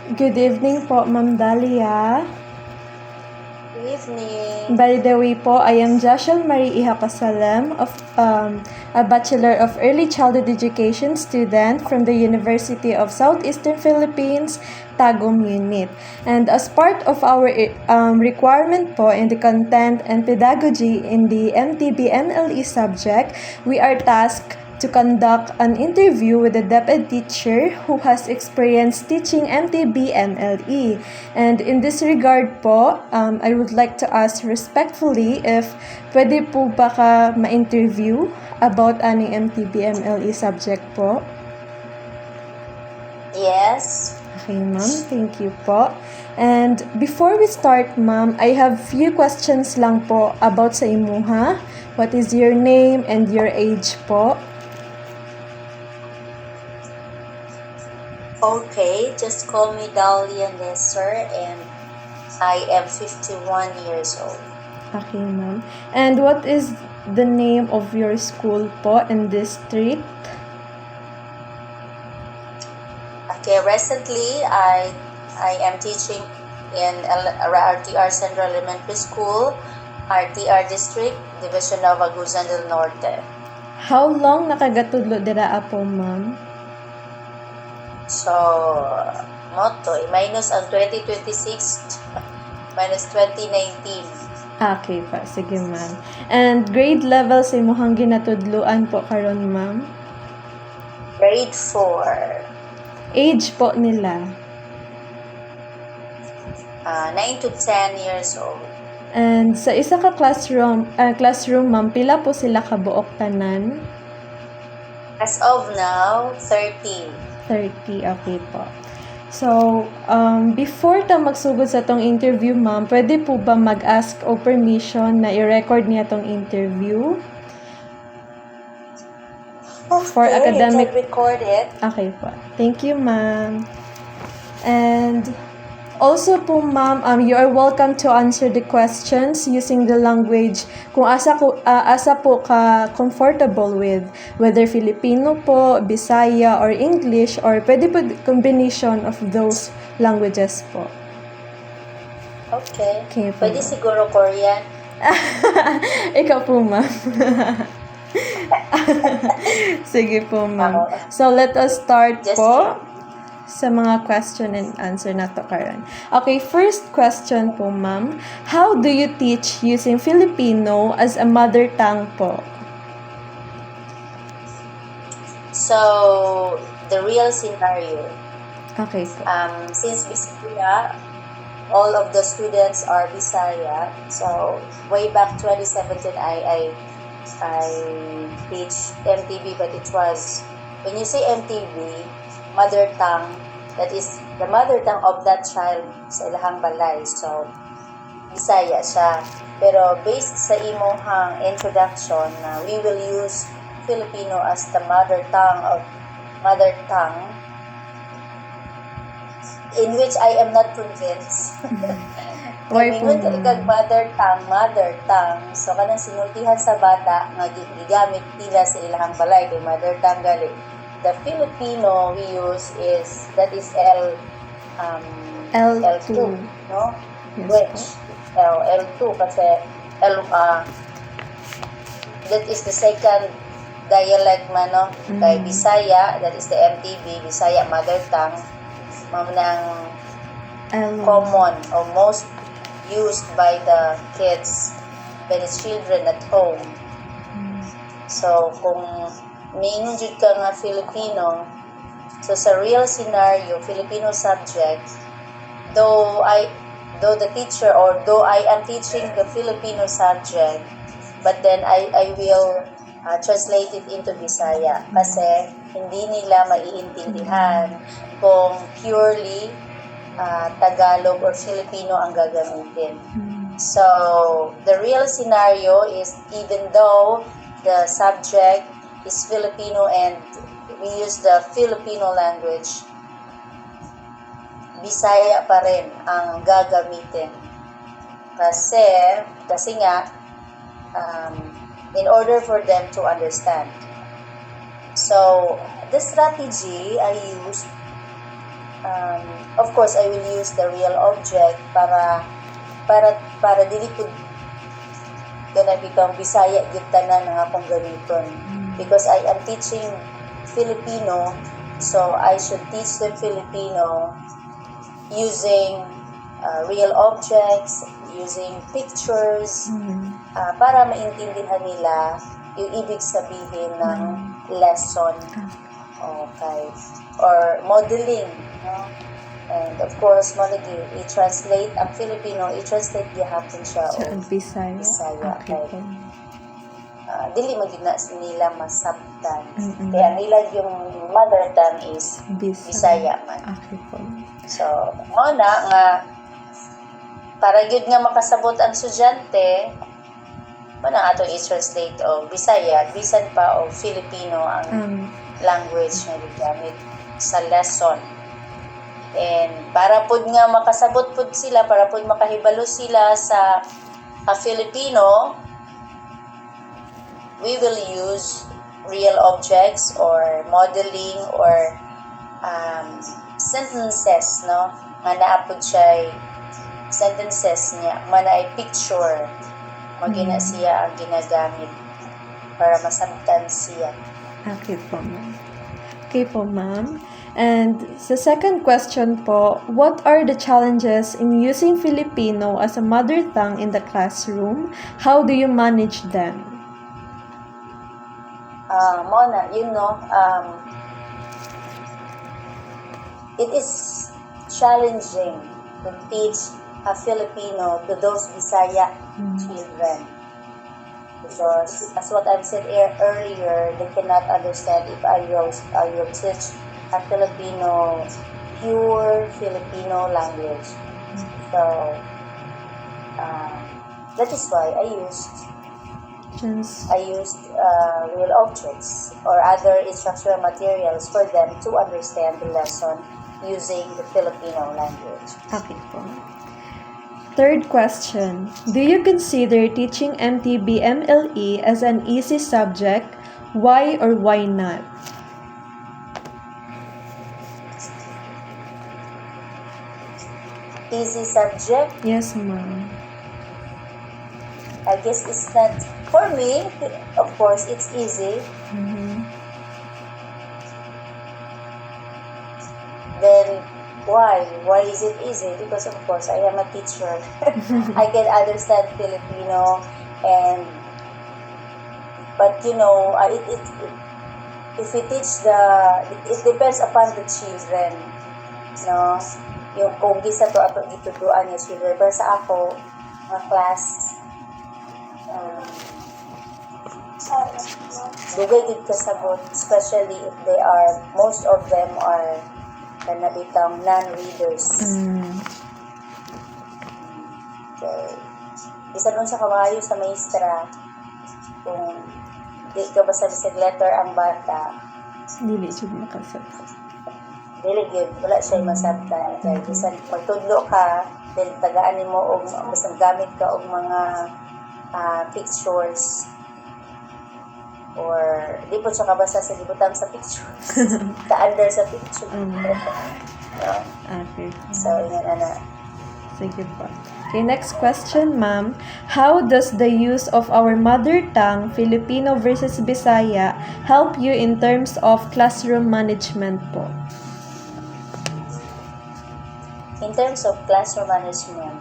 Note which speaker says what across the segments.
Speaker 1: Good evening po, Ma'am Dalia.
Speaker 2: Good evening.
Speaker 1: By the way po, I am Joshua Marie Ihapasalem, of a Bachelor of Early Childhood Education student from the University of Southeastern Philippines, Tagum Unit. And as part of our requirement po in the content and pedagogy in the MTB-MLE subject, we are tasked to conduct an interview with a DepEd teacher who has experience teaching MTB-MLE. And in this regard po, I would like to ask respectfully if pwede po ba ka ma-interview about aning MTB-MLE subject po?
Speaker 2: Yes.
Speaker 1: Okay, ma'am. Thank you po. And before we start, ma'am, I have few questions lang po about sa imuha. What is your name and your age po?
Speaker 2: Okay, just call me Dahlia Lesser and I am 51 years old.
Speaker 1: Okay, ma'am. And what is the name of your school po and district?
Speaker 2: Okay, recently I am teaching in RTR Central Elementary School, RTR District, Division of Agusan del Norte.
Speaker 1: How long nakagatudlo dira po, ma'am?
Speaker 2: So, motto, minus ang 2026 minus 2019.
Speaker 1: Okay pa, sige ma'am. And grade level sa imuhang ginatudloan po karon, ma'am?
Speaker 2: Grade 4.
Speaker 1: Age po nila?
Speaker 2: 9 to 10 years old.
Speaker 1: And sa isa ka classroom, ma'am, pila po sila kabuok tanan?
Speaker 2: As of now, 30.
Speaker 1: 30, okay po. So, before ta magsugod sa tong interview, ma'am, pwede po ba mag-ask o permission na i-record niya tong interview? For academic...
Speaker 2: You can record it.
Speaker 1: Okay po. Thank you, ma'am. And also po, ma'am, you are welcome to answer the questions using the language kung asa po ka comfortable with, whether Filipino po, Bisaya, or English, or pwede po combination of those languages po.
Speaker 2: Okay.
Speaker 1: Okay po,
Speaker 2: Pwede
Speaker 1: ma'am.
Speaker 2: siguro Korean.
Speaker 1: Ikaw po, ma'am. Sige po, ma'am. So, let us start
Speaker 2: Just
Speaker 1: po sa mga question and answer na to karon. Okay, first question po, ma'am. How do you teach using Filipino as a mother tongue po?
Speaker 2: So, the real scenario.
Speaker 1: Okay po.
Speaker 2: Since Bisaya, all of the students are Bisaya. So, way back 2017, I teach MTB, but it was, when you say MTB, mother tongue, that is the mother tongue of that child sa ilahang balay. So, Bisaya siya. Pero based sa imuhang introduction, we will use Filipino as the mother tongue, in which I am not convinced.
Speaker 1: Why po,
Speaker 2: Kamingon kag mother tongue. So, kanang sinultihan sa bata, nga gigamit nila sa ilahang balay, kay mother tongue gali. The Filipino we use is, that is L2, no?
Speaker 1: Yes,
Speaker 2: Which, L2, kasi that is the second dialect man, no? Kay Bisaya, that is the MTB, Bisaya mother tongue, mamunang common or most used by the kids, by the children at home. So, kung mingon jud ka nga Filipino, so sa real scenario, Filipino subject, though the teacher, or though I am teaching the Filipino subject, but then I will translate it into Bisaya kasi hindi nila maiintindihan kung purely Tagalog or Filipino ang gagamitin. So, the real scenario is, even though the subject is Filipino and we use the Filipino language, Bisaya pa rin ang gagamitin. Kasi nga, in order for them to understand. So, the strategy I used Of course, I will use the real object para dili ko gonna become Bisaya gyud tanan nga akong gamiton. Because I am teaching Filipino, so I should teach the Filipino using real objects, using pictures, para maintindihan nila yung ibig sabihin ng lesson. Okay. Or modeling, no? And of course, i-translate ang Filipino, i-translate gihapon siya
Speaker 1: Sa Bisaya.
Speaker 2: Okay.
Speaker 1: po.
Speaker 2: Dili magid na nila masabtan. Kaya nila yung mother tongue is Bisaya man.
Speaker 1: Okay po.
Speaker 2: So, nga para gyud nga makasabot ang estudyante, mana ato i-translate og Bisaya, bisan pa og Filipino ang language na gigamit sa lesson. And para pud nga makasabot pud sila, para pud makahibalo sila sa Filipino, we will use real objects or modeling or sentences, no? Nga naapod siya sentences niya, man ay picture, magina siya ang ginagamit para masabtan siya.
Speaker 1: Okay po, ma'am. Okay po, ma'am. And sa second question po, what are the challenges in using Filipino as a mother tongue in the classroom? How do you manage them?
Speaker 2: Mona, it is challenging to teach a Filipino to those Bisaya children. Because, as what I've said earlier, they cannot understand if I will teach a Filipino, pure Filipino language. So, that is why I used real objects or other instructional materials for them to understand the lesson using the Filipino language.
Speaker 1: Okay po. Third question. Do you consider teaching MTB-MLE as an easy subject? Why or why not?
Speaker 2: Easy subject?
Speaker 1: Yes, ma'am.
Speaker 2: I guess it's not. For me, of course, it's easy. Then, why? Why is it easy? Because, of course, I am a teacher. I can understand Filipino, but if we teach it depends upon the children, no? Yung kung gisa to ato gituduan yung children. Pero sa ako, mga class, dugay gid kasabot, especially if most of them are kanabitang non-readers. Okay. Bisan nun sa kawayo sa maestra, kung di ka basta bisag letter ang bata,
Speaker 1: Dili siya makasabot.
Speaker 2: dili gyud wala siya masabtan. Kaya bisan magtudlo ka, then tagaan nimo og basta gamit ka og mga pictures, or di po siya kabasa sa libutang sa pictures. Ka-under sa picture.
Speaker 1: Okay.
Speaker 2: So, yun ana.
Speaker 1: Sige po. Okay, next question, ma'am. How does the use of our mother tongue, Filipino versus Bisaya, help you in terms of classroom management po?
Speaker 2: In terms of classroom management,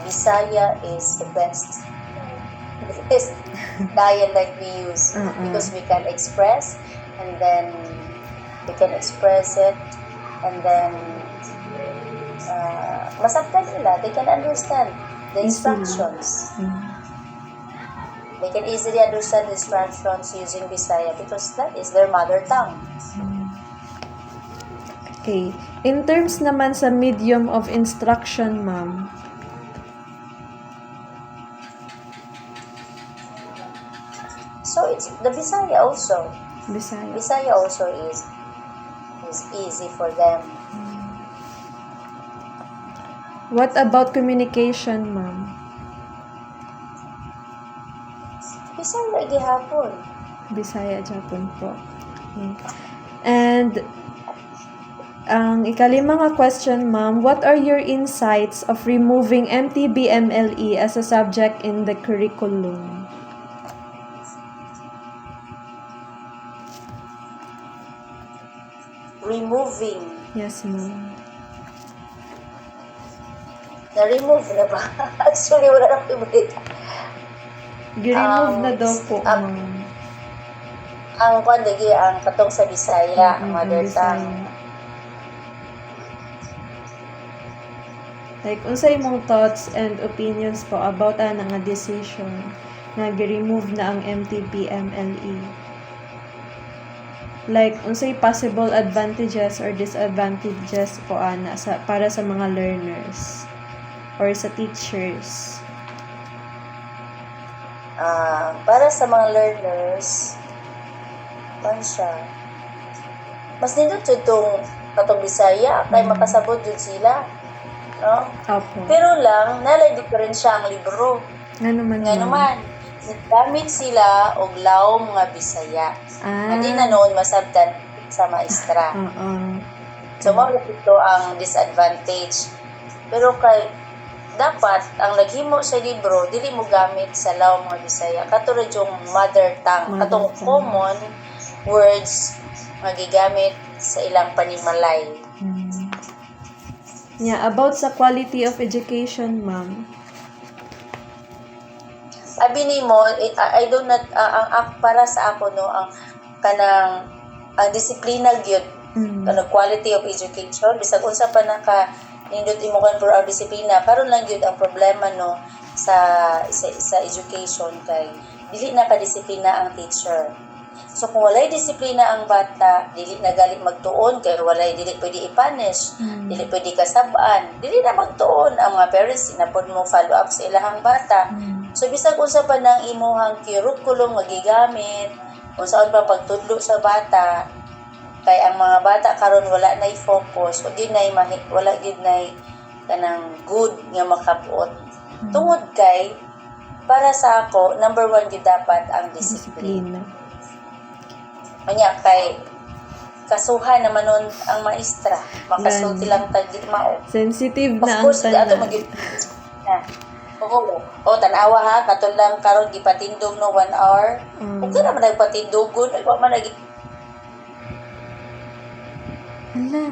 Speaker 2: Bisaya is the best dialect we use because we can express, and then we can express it, and then masabtan nila. They can understand the instructions. They can easily understand the instructions using Bisaya because that is their mother tongue.
Speaker 1: Okay. In terms naman sa medium of instruction, ma'am.
Speaker 2: So it's the Bisaya also.
Speaker 1: Bisaya.
Speaker 2: Bisaya also is easy for them.
Speaker 1: What about communication, ma'am?
Speaker 2: Bisaya gihapon.
Speaker 1: Bisaya Japon po. Okay. And Ang ikalima nga question, ma'am, what are your insights of removing MTB-MLE as a subject in the curriculum?
Speaker 2: Removing.
Speaker 1: Yes, ma'am.
Speaker 2: Na-remove na ba? Actually, wala nang favorite.
Speaker 1: Gi-remove na daw po, ma'am.
Speaker 2: Ang kwan lagi ang katong sa Bisaya, ang mother tongue.
Speaker 1: Like, unsay mong thoughts and opinions po about nga decision na gi-remove na ang MTB-MLE? Like, unsay possible advantages or disadvantages po para sa mga learners or sa teachers?
Speaker 2: Para sa mga learners, siya. Mas nindot jud tong katong Bisaya kay makasabot jud sila. No?
Speaker 1: Opo.
Speaker 2: Pero lang, nalay diferensya ang libro.
Speaker 1: Nga
Speaker 2: naman, gamit sila og lawom nga Bisaya. Hindi na noon masabtan sa maestra. So, ito ang disadvantage. Pero kay dapat, ang naghimo sa libro, dili mo gamit sa lawom nga Bisaya. Katulad yung mother tongue. Katong common words magigamit sa ilang panimalay.
Speaker 1: Yeah, about sa quality of education, ma'am.
Speaker 2: Sabi ni mo, I do not, para sa ako, no, ang disiplina gyud, kanang quality of education, bisag unsa pa naka nindot imo kan for our disiplina, karon lang gyud ang problema, no, sa education kay dili na ka-disiplina ang teacher. So kung walay disiplina ang bata, dili na gali magtuon kay dili pwede i-punish, dili pwede kasabaan, dili na magtuon ang mga parents na pod mo follow up sa ilahang bata. So bisag unsa pa nang imuhang curriculum nga gigamit, unsaon pa pagtudlo sa bata, kay ang mga bata karon wala nay focus, wala gid nay kanang good nga makabuot. Tungod kay para sa ako, number 1 gid dapat ang disiplina. Kanya kay kasuhan naman nun ang maestra, makasulti lang tagdi mao.
Speaker 1: Sensitive na
Speaker 2: ang tanan. Oo, tanawa ha, katong lang karon gipatindog no 1 hour. Kung ka naman nagpatindogon, ay wa man
Speaker 1: Ala,